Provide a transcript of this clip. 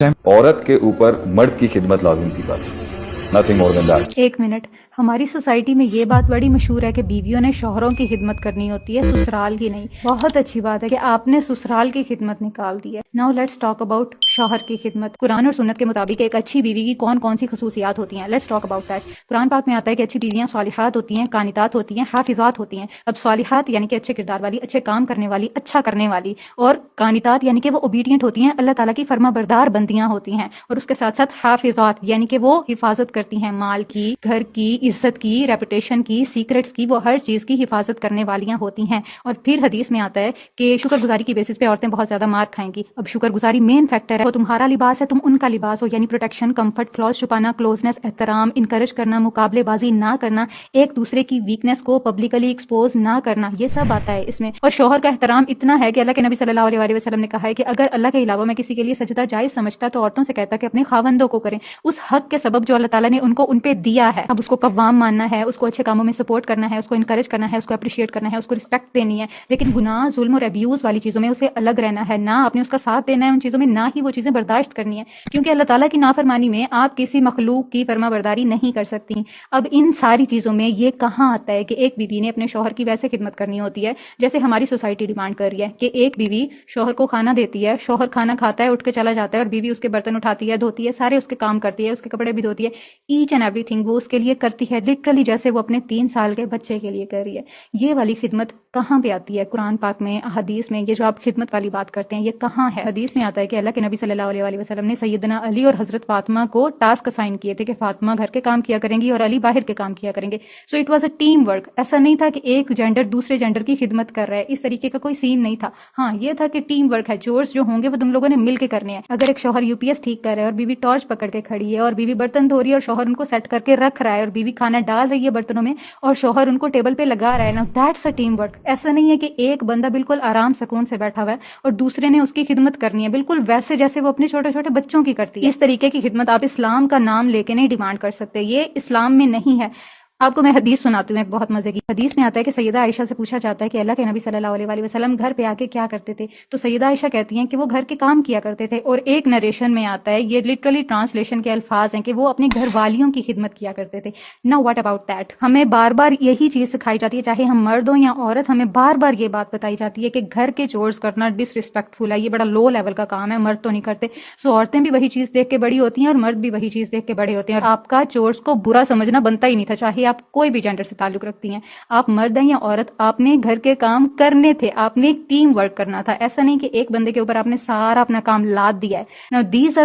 عورت کے اوپر مرد کی خدمت لازم تھی، بس نتھنگ مور دین دیٹ۔ ایک منٹ، ہماری سوسائٹی میں یہ بات بڑی مشہور ہے کہ بیویوں نے شوہروں کی خدمت کرنی ہوتی ہے، سسرال کی نہیں۔ بہت اچھی بات ہے کہ آپ نے سسرال کی خدمت نکال دی ہے۔ ناؤ لیٹس ٹاک اباؤٹ شوہر کی خدمت۔ قرآن اور سنت کے مطابق ایک اچھی بیوی کی کون کون سی خصوصیات ہوتی ہیں، لیٹس ٹاک اباؤٹ دیٹ۔ قرآن پاک میں آتا ہے کہ اچھی بیویاں صالحات ہوتی ہیں، قانتات ہوتی ہیں، حافظات ہوتی ہیں۔ اب صالحات یعنی کہ اچھے کردار والی، اچھے کام کرنے والی، اچھا کرنے والی، اور قانتات یعنی کہ وہ اوبیڈینٹ ہوتی ہیں، اللہ تعالیٰ کی فرما بردار بندیاں ہوتی ہیں، اور اس کے ساتھ ساتھ حافظات یعنی کہ وہ حفاظت کرتی ہیں مال کی، گھر کی، عزت کی، ریپوٹیشن کی، سیکرٹس کی، وہ ہر چیز کی حفاظت کرنے والیاں ہوتی ہیں۔ اور پھر حدیث میں آتا ہے کہ شکر گزاری کی بیسس پہ عورتیں بہت زیادہ مار کھائیں گی۔ اب شکر گزاری مین فیکٹر ہے، وہ تمہارا لباس ہے، تم ان کا لباس ہو، یعنی پروٹیکشن، کمفرٹ، فلاز چھپانا، کلوزنس، احترام، انکریج کرنا، مقابلے بازی نہ کرنا، ایک دوسرے کی ویکنس کو پبلکلی ایکسپوز نہ کرنا، یہ سب آتا ہے اس میں۔ اور شوہر کا احترام اتنا ہے کہ اللہ کے نبی صلی اللہ علیہ وسلم نے کہا ہے کہ اگر اللہ کے علاوہ میں کسی کے لیے سجدہ جائز سمجھتا تو عورتوں سے کہتا کہ اپنے خاوندوں کو کریں، اس حق کے سبب جو اللہ تعالیٰ نے ان پہ دیا ہے۔ اب اس کو قوام ماننا ہے، اس کو اچھے کاموں میں سپورٹ کرنا ہے، اس کو انکریج کرنا ہے، اس کو اپریشیٹ کرنا ہے، اس کو رسپیکٹ دینی ہے، لیکن گناہ، ظلم اور ابیوز والی چیزوں میں اسے الگ رہنا ہے، نہ آپ نے اس کا ساتھ دینا ہے ان چیزوں میں، نہ ہی وہ چیزیں برداشت کرنی ہے، کیونکہ اللہ تعالیٰ کی نافرمانی میں آپ کسی مخلوق کی فرما برداری نہیں کر سکتی۔ اب ان ساری چیزوں میں یہ کہاں آتا ہے کہ ایک بیوی نے اپنے شوہر کی ویسے خدمت کرنی ہوتی ہے جیسے ہماری سوسائٹی ڈیمانڈ کر رہی ہے کہ ایک بیوی شوہر کو کھانا دیتی ہے، شوہر کھانا کھاتا ہے، اٹھ کے چلا جاتا ہے، اور بیوی اس کے برتن اٹھاتی ہے، دھوتی ہے، سارے اس کے کام کرتی ہے، اس کے کپڑے بھی دھوتی ہے، ایچ اینڈ ایوری تھنگ وہ اس کے لیے کرتی ہے، لٹرلی جیسے وہ اپنے 3 سال کے بچے کے لیے کر رہی ہے۔ یہ والی خدمت کہاں پہ آتی ہے قرآن پاک میں، احادیث میں؟ یہ جو آپ خدمت والی بات کرتے ہیں یہ کہاں ہے؟ حدیث میں آتا ہے کہ اللہ کے نبی صلی اللہ علیہ وسلم نے سیدنا علی اور حضرت فاطمہ کو ٹاسک اسائن کیے تھے کہ فاطمہ گھر کے کام کیا کریں گی اور علی باہر کے کام کیا کریں گے۔ So it was a team work. ایسا نہیں تھا کہ ایک جینڈر دوسرے جینڈر کی خدمت کر رہا ہے، اس طریقے کا کوئی سین نہیں تھا۔ ہاں یہ تھا کہ ٹیم ورک ہے، چورس جو ہوں گے وہ تم لوگوں نے مل کے کرنے ہیں۔ اگر ایک شوہر یو پی ایس ٹھیک کر رہا ہے اور بیوی ٹارچ پکڑ کے کھڑی ہے، اور بیوی برتن دھو رہی ہے اور شوہر ان کو سیٹ کر کے رکھ رہا ہے، اور بیوی کھانا ڈال رہی ہے برتنوں میں اور شوہر ان کو ٹیبل پہ لگا رہا ہے نا، دیٹس اے ٹیم ورک۔ ایسا نہیں ہے کہ ایک بندہ بالکل آرام سکون سے بیٹھا ہوا ہے اور دوسرے نے اس کی خدمت کرنی ہے بالکل ویسے جیسے وہ اپنے چھوٹے چھوٹے بچوں کی کرتی ہے۔ اس طریقے کی خدمت آپ اسلام کا نام لے کے نہیں ڈیمانڈ کر سکتے، یہ اسلام میں نہیں ہے۔ آپ کو میں حدیث سناتی ہوں ایک بہت مزے کی۔ حدیث میں آتا ہے کہ سیدہ عائشہ سے پوچھا جاتا ہے کہ اللہ کے نبی صلی اللہ علیہ وسلم گھر پہ آ کے کیا کرتے تھے، تو سیدہ عائشہ کہتی ہیں کہ وہ گھر کے کام کیا کرتے تھے، اور ایک نریشن میں آتا ہے، یہ لٹرلی ٹرانسلیشن کے الفاظ ہیں، کہ وہ اپنے گھر والیوں کی خدمت کیا کرتے تھے۔ Now what about that? ہمیں بار بار یہی چیز سکھائی جاتی ہے، چاہے ہم مرد ہوں یا عورت، ہمیں بار بار یہ بات بتائی جاتی ہے کہ گھر کے چورز کرنا ڈس ریسپیکٹفل ہے، یہ بڑا لو لیول کا کام ہے، مرد تو نہیں کرتے۔ سو عورتیں بھی وہی چیز دیکھ کے بڑی ہوتی ہیں اور مرد بھی وہی چیز دیکھ کے بڑے ہوتے ہیں، اور آپ کا چورز کو برا سمجھنا بنتا ہی نہیں تھا، چاہے آپ کوئی بھی جینڈر سے تعلق رکھتی ہیں، آپ مرد ہیں یا عورت، آپ نے گھر کے کام کرنے تھے، آپ نے ٹیم ورک کرنا تھا۔ ایسا نہیں کہ ایک بندے کے اوپر آپ نے سارا اپنا کام لاد دیا ہے۔ Now these are